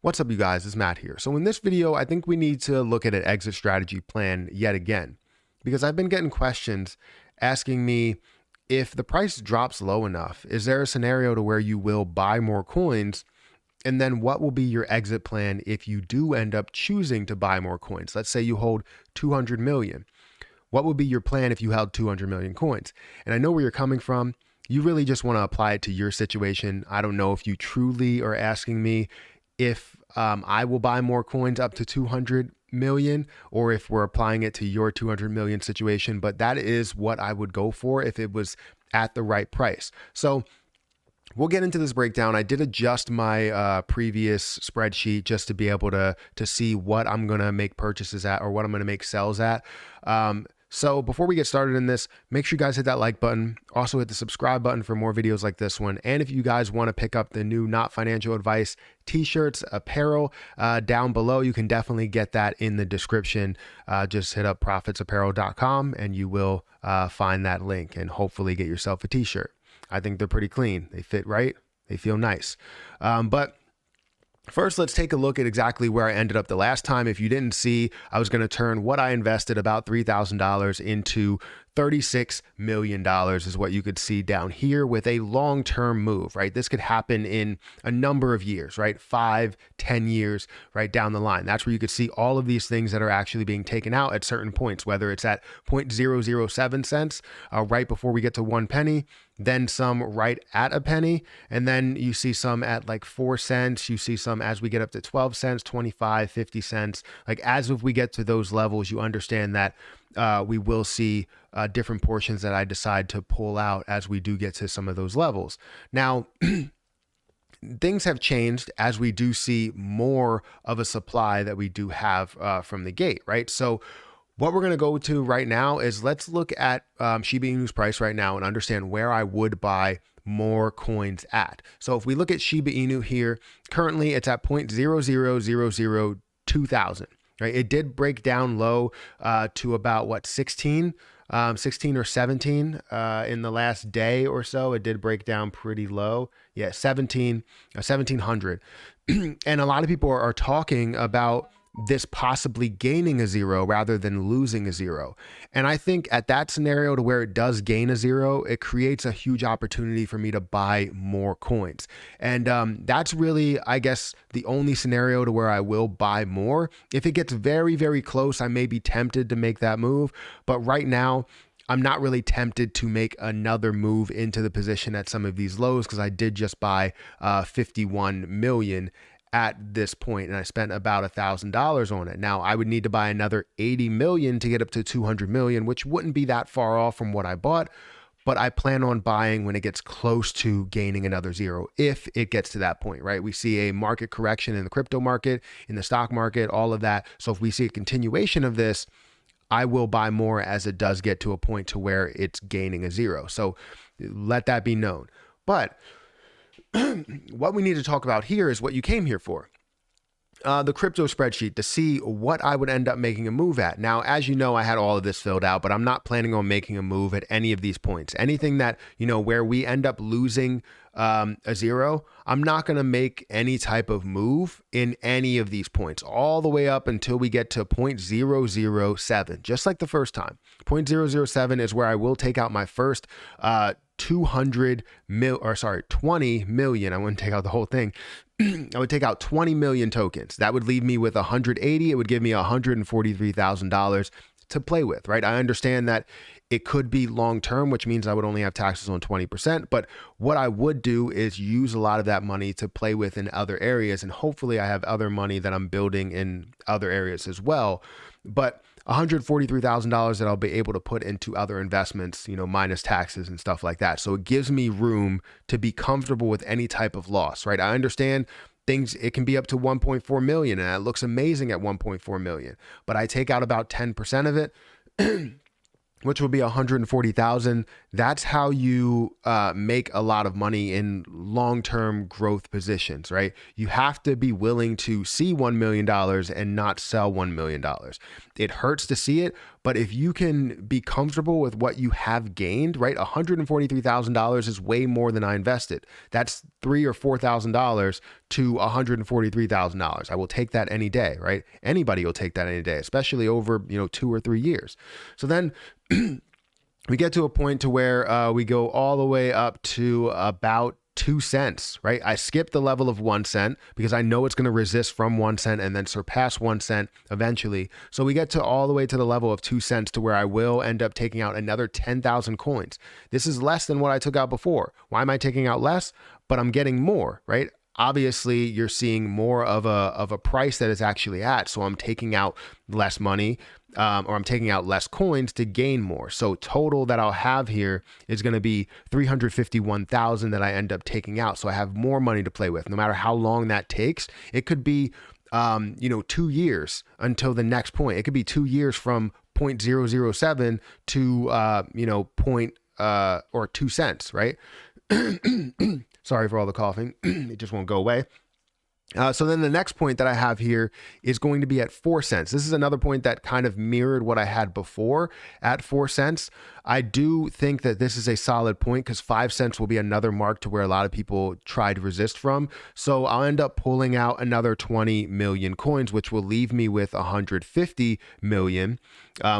What's up, you guys? It's Matt here. So in this video, I think we need to look at an exit strategy plan yet again, because I've been getting questions asking me, if the price drops low enough, is there a scenario to where you will buy more coins? And then what will be your exit plan if you do end up choosing to buy more coins? Let's say you hold 200 million. What would be your plan if you held 200 million coins? And I know where you're coming from. You really just want to apply it to your situation. I don't know if you truly are asking me if I will buy more coins up to 200 million, or if we're applying it to your 200 million situation, but that is what I would go for if it was at the right price. So we'll get into this breakdown. I did adjust my previous spreadsheet just to be able to see what I'm going to make purchases at or what I'm going to make sells at. So before we get started in this, make sure you guys hit that like button. Also hit the subscribe button for more videos like this one. And if you guys want to pick up the new Not Financial Advice t-shirts, apparel down below, you can definitely get that in the description. Just hit up profitsapparel.com and you will find that link and hopefully get yourself a t-shirt. I think they're pretty clean. They fit right. They feel nice. But first, let's take a look at exactly where I ended up the last time. If you didn't see, I was going to turn what I invested, about $3,000, into $36 million is what you could see down here with a long-term move, right? This could happen in a number of years, right? 5, 10 years, right down the line. That's where you could see all of these things that are actually being taken out at certain points, whether it's at 0.007 cents, right before we get to 1 penny, then some right at a penny, and then you see some at like 4 cents. You see some as we get up to 12 cents, 25, 50 cents. Like as if we get to those levels, you understand that we will see different portions that I decide to pull out as we do get to some of those levels. Now, things have changed as we do see more of a supply that we do have from the gate, right? So what we're going to go to right now is let's look at SHIBA INU's price right now and understand where I would buy more coins at. So if we look at SHIBA INU here, currently it's at 0.00002,000. Right, it did break down low to about what 16 or 17 in the last day or so. It did break down pretty low. Yeah, 1700. And a lot of people are talking about this possibly gaining a zero rather than losing a zero. And I think at that scenario to where it does gain a zero, it creates a huge opportunity for me to buy more coins. And that's really, I guess, the only scenario to where I will buy more. If it gets very, very close, I may be tempted to make that move. But right now, I'm not really tempted to make another move into the position at some of these lows because I did just buy 51 million at this point, and I spent about $1,000 on it. Now I would need to buy another 80 million to get up to 200 million, which wouldn't be that far off from what I bought, but I plan on buying when it gets close to gaining another zero, if it gets to that point, right? We see a market correction in the crypto market, in the stock market, all of that. So if we see a continuation of this, I will buy more as it does get to a point to where it's gaining a zero. So let that be known. But what we need to talk about here is what you came here for. The crypto spreadsheet to see what I would end up making a move at. Now, as you know, I had all of this filled out, but I'm not planning on making a move at any of these points. Anything that, where we end up losing a zero, I'm not going to make any type of move in any of these points all the way up until we get to 0.007, just like the first time. 0.007 is where I will take out my first 20 million. I wouldn't take out the whole thing. I would take out 20 million tokens. That would leave me with 180. It would give me $143,000 to play with, right? I understand that it could be long-term, which means I would only have taxes on 20%. But what I would do is use a lot of that money to play with in other areas. And hopefully I have other money that I'm building in other areas as well. But $143,000 that I'll be able to put into other investments, minus taxes and stuff like that. So it gives me room to be comfortable with any type of loss, right? I understand things, it can be up to 1.4 million and it looks amazing at 1.4 million, but I take out about 10% of it, which will be 140,000. That's how you make a lot of money in long-term growth positions, right? You have to be willing to see $1 million and not sell $1 million. It hurts to see it, but if you can be comfortable with what you have gained, right? $143,000 is way more than I invested. That's $3,000 or $4,000 to $143,000. I will take that any day, right? Anybody will take that any day, especially over 2 or 3 years. So then we get to a point to where we go all the way up to about 2 cents, right? I skip the level of 1 cent because I know it's going to resist from 1 cent and then surpass 1 cent eventually. So we get to all the way to the level of 2 cents to where I will end up taking out another 10,000 coins. This is less than what I took out before. Why am I taking out less? But I'm getting more, right? Obviously, you're seeing more of a price that it's actually at. So I'm taking out less money, or I'm taking out less coins to gain more. So total that I'll have here is going to be 351,000 that I end up taking out. So I have more money to play with, no matter how long that takes. It could be, 2 years until the next point. It could be 2 years from 0.007 to, or 2 cents, right? Sorry for all the coughing. It just won't go away. So then the next point that I have here is going to be at 4 cents. This is another point that kind of mirrored what I had before at 4 cents. I do think that this is a solid point because 5 cents will be another mark to where a lot of people try to resist from. So I'll end up pulling out another 20 million coins, which will leave me with 150 million,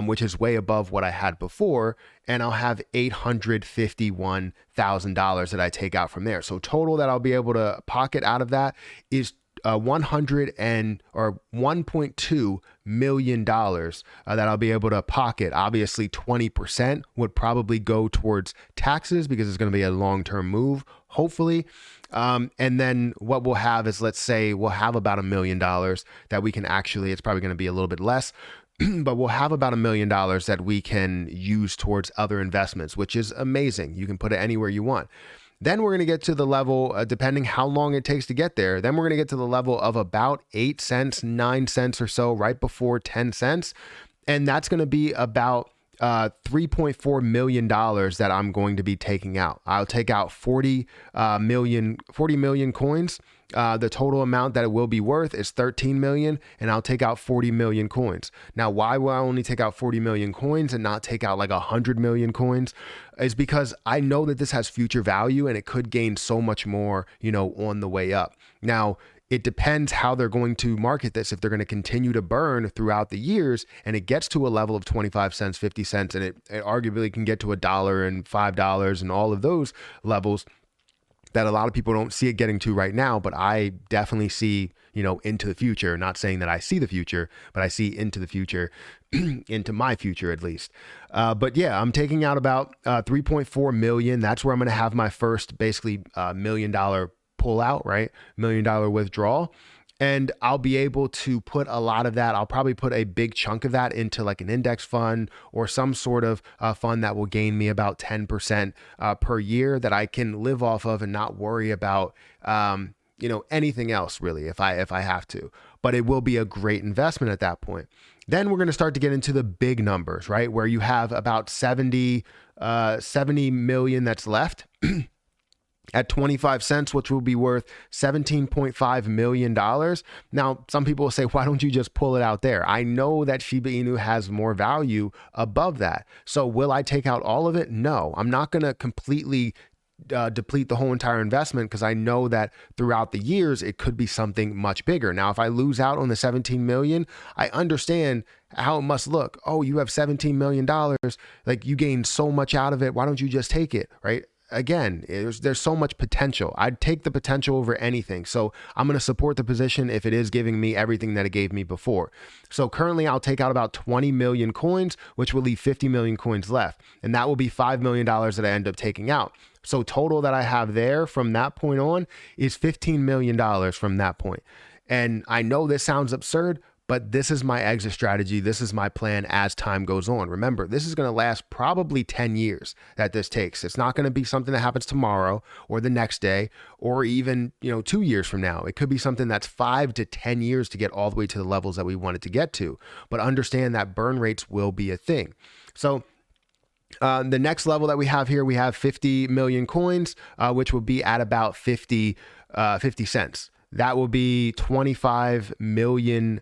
which is way above what I had before. And I'll have $851,000 that I take out from there. So total that I'll be able to pocket out of that is $1.2 million that I'll be able to pocket. Obviously 20% would probably go towards taxes because it's going to be a long-term move, hopefully. And then what we'll have is, let's say we'll have about $1 million that we can actually, it's probably going to be a little bit less, but we'll have about $1 million that we can use towards other investments, which is amazing. You can put it anywhere you want. Then we're going to get to the level, depending how long it takes to get there, then we're going to get to the level of about 8 cents, 9 cents or so, right before 10 cents. And that's going to be about $3.4 million that I'm going to be taking out. I'll take out 40 million coins. The total amount that it will be worth is 13 million, and I'll take out 40 million coins. Now, why will I only take out 40 million coins and not take out like 100 million coins? Is because I know that this has future value and it could gain so much more, on the way up. Now, it depends how they're going to market this. If they're going to continue to burn throughout the years and it gets to a level of 25 cents, 50 cents, and it arguably can get to $1 and $5 and all of those levels that a lot of people don't see it getting to right now, but I definitely see, into the future. Not saying that I see the future, but I see into the future, into my future at least. But yeah, I'm taking out about 3.4 million. That's where I'm going to have my first basically $1 million pull out, right? $1 million withdrawal. And I'll be able to put a lot of that. I'll probably put a big chunk of that into like an index fund or some sort of fund that will gain me about 10% per year that I can live off of and not worry about, anything else really if I have to. But it will be a great investment at that point. Then we're going to start to get into the big numbers, right? Where you have about 70 million that's left. At 25 cents, which will be worth $17.5 million. Now, some people will say, why don't you just pull it out there? I know that Shiba Inu has more value above that. So will I take out all of it? No, I'm not going to completely deplete the whole entire investment because I know that throughout the years, it could be something much bigger. Now, if I lose out on the 17 million, I understand how it must look. Oh, you have $17 million. Like you gained so much out of it. Why don't you just take it, right? Again, there's so much potential. I'd take the potential over anything. So I'm going to support the position if it is giving me everything that it gave me before. So currently I'll take out about 20 million coins, which will leave 50 million coins left. And that will be $5 million that I end up taking out. So total that I have there from that point on is $15 million from that point. And I know this sounds absurd, but this is my exit strategy. This is my plan as time goes on. Remember, this is going to last probably 10 years that this takes. It's not going to be something that happens tomorrow or the next day or even, 2 years from now. It could be something that's 5 to 10 years to get all the way to the levels that we want it to get to. But understand that burn rates will be a thing. So the next level that we have here, we have 50 million coins, which will be at about 50 cents. That will be 25 million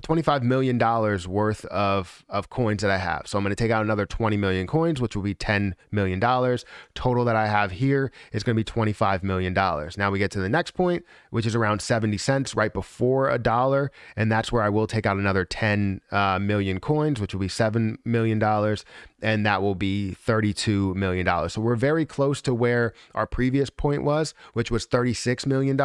$25 million worth of coins that I have. So I'm going to take out another 20 million coins, which will be $10 million. Total that I have here is going to be $25 million. Now we get to the next point, which is around 70 cents, right before a dollar. And that's where I will take out another 10 million coins, which will be $7 million. And that will be $32 million. So we're very close to where our previous point was, which was $36 million.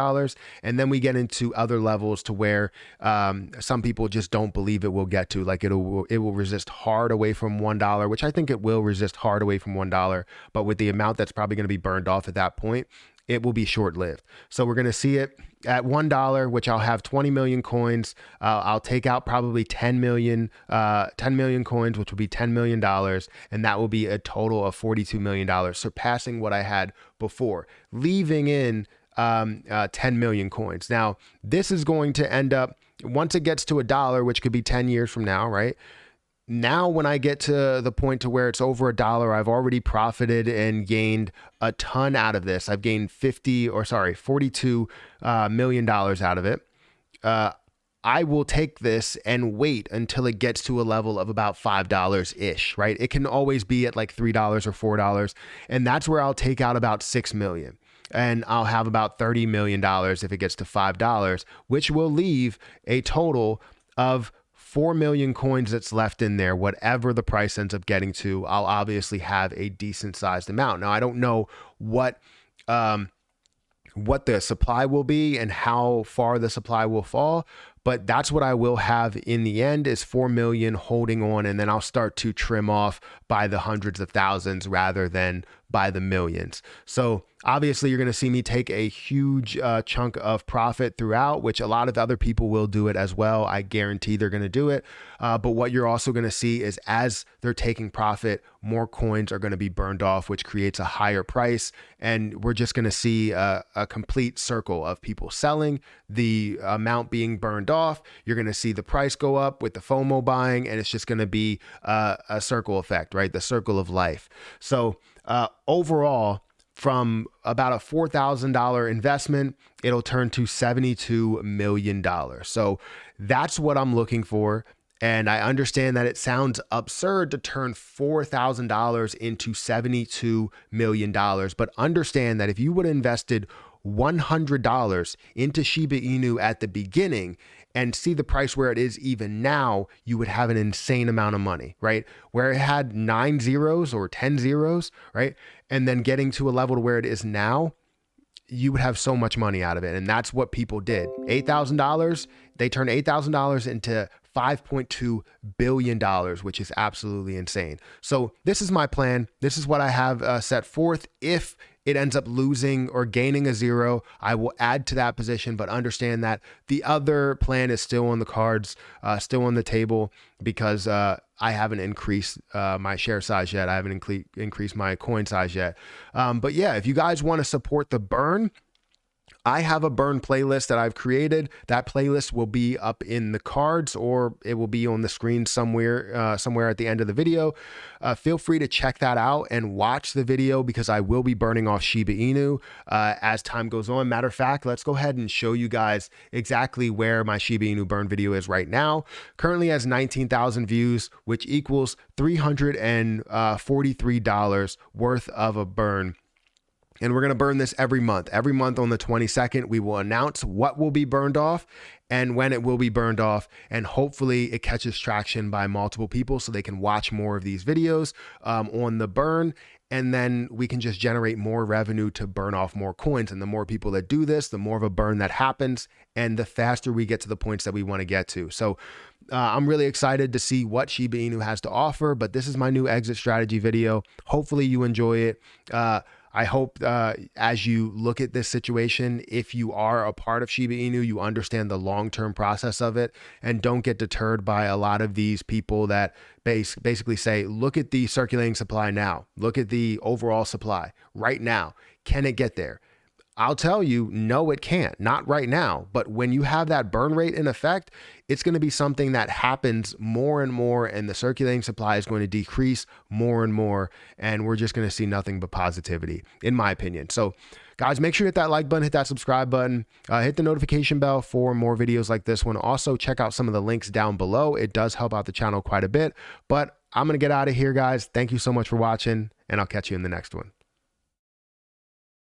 And then we get into other levels to where some people just don't believe it will get to. Like it will resist hard away from $1, which I think it will resist hard away from $1. But with the amount that's probably going to be burned off at that point, it will be short-lived. So we're going to see it at $1, which I'll have 20 million coins. I'll take out probably 10 million coins, which will be $10 million. And that will be a total of $42 million, surpassing what I had before, leaving in 10 million coins. Now, this is going to end up, once it gets to $1, which could be 10 years from now, right? Now, when I get to the point to where it's over $1, I've already profited and gained a ton out of this. I've gained $42 million out of it. I will take this and wait until it gets to a level of about $5-ish, right? It can always be at like $3 or $4. And that's where I'll take out about 6 million. And I'll have about $30 million if it gets to $5, which will leave a total of 4 million coins that's left in there. Whatever the price ends up getting to, I'll obviously have a decent sized amount. Now, I don't know what the supply will be and how far the supply will fall, but that's what I will have in the end is 4 million holding on. And then I'll start to trim off by the hundreds of thousands rather than by the millions. So obviously you're going to see me take a huge chunk of profit throughout, which a lot of other people will do it as well. I guarantee they're going to do it. But what you're also going to see is as they're taking profit, more coins are going to be burned off, which creates a higher price. And we're just going to see a complete circle of people selling, the amount being burned off. You're going to see the price go up with the FOMO buying, and it's just going to be a circle effect, right? The circle of life. So overall, from about a $4,000 investment, it'll turn to $72 million. So that's what I'm looking for. And I understand that it sounds absurd to turn $4,000 into $72 million. But understand that if you would have invested $100 into Shiba Inu at the beginning and see the price where it is even now, you would have an insane amount of money, right? Where it had 9 zeros or 10 zeros, right? And then getting to a level to where it is now, you would have so much money out of it. And that's what people did. $8,000, they turned $8,000 into $5.2 billion, which is absolutely insane. So this is my plan. This is what I have set forth. If it ends up losing or gaining a zero, I will add to that position, but understand that the other plan is still on the cards, still on the table, because I haven't increased my share size yet. I haven't increased my coin size yet. But yeah, if you guys want to support the burn, I have a burn playlist that I've created. That playlist will be up in the cards, or it will be on the screen somewhere at the end of the video. Feel free to check that out and watch the video, because I will be burning off Shiba Inu as time goes on. Matter of fact, let's go ahead and show you guys exactly where my Shiba Inu burn video is right now. Currently has 19,000 views, which equals $343 worth of a burn. And we're going to burn this every month. Every month on the 22nd, we will announce what will be burned off and when it will be burned off. And hopefully it catches traction by multiple people so they can watch more of these videos on the burn. And then we can just generate more revenue to burn off more coins. And the more people that do this, the more of a burn that happens, and the faster we get to the points that we want to get to. So I'm really excited to see what Shiba Inu has to offer, but this is my new exit strategy video. Hopefully you enjoy it. I hope as you look at this situation, if you are a part of Shiba Inu, you understand the long-term process of it and don't get deterred by a lot of these people that basically say, look at the circulating supply now. Look at the overall supply right now. Can it get there? I'll tell you, no, it can't. Not right now. But when you have that burn rate in effect, it's going to be something that happens more and more, and the circulating supply is going to decrease more and more. And we're just going to see nothing but positivity, in my opinion. So guys, make sure you hit that like button, hit that subscribe button, hit the notification bell for more videos like this one. Also, check out some of the links down below. It does help out the channel quite a bit. But I'm going to get out of here, guys. Thank you so much for watching, and I'll catch you in the next one.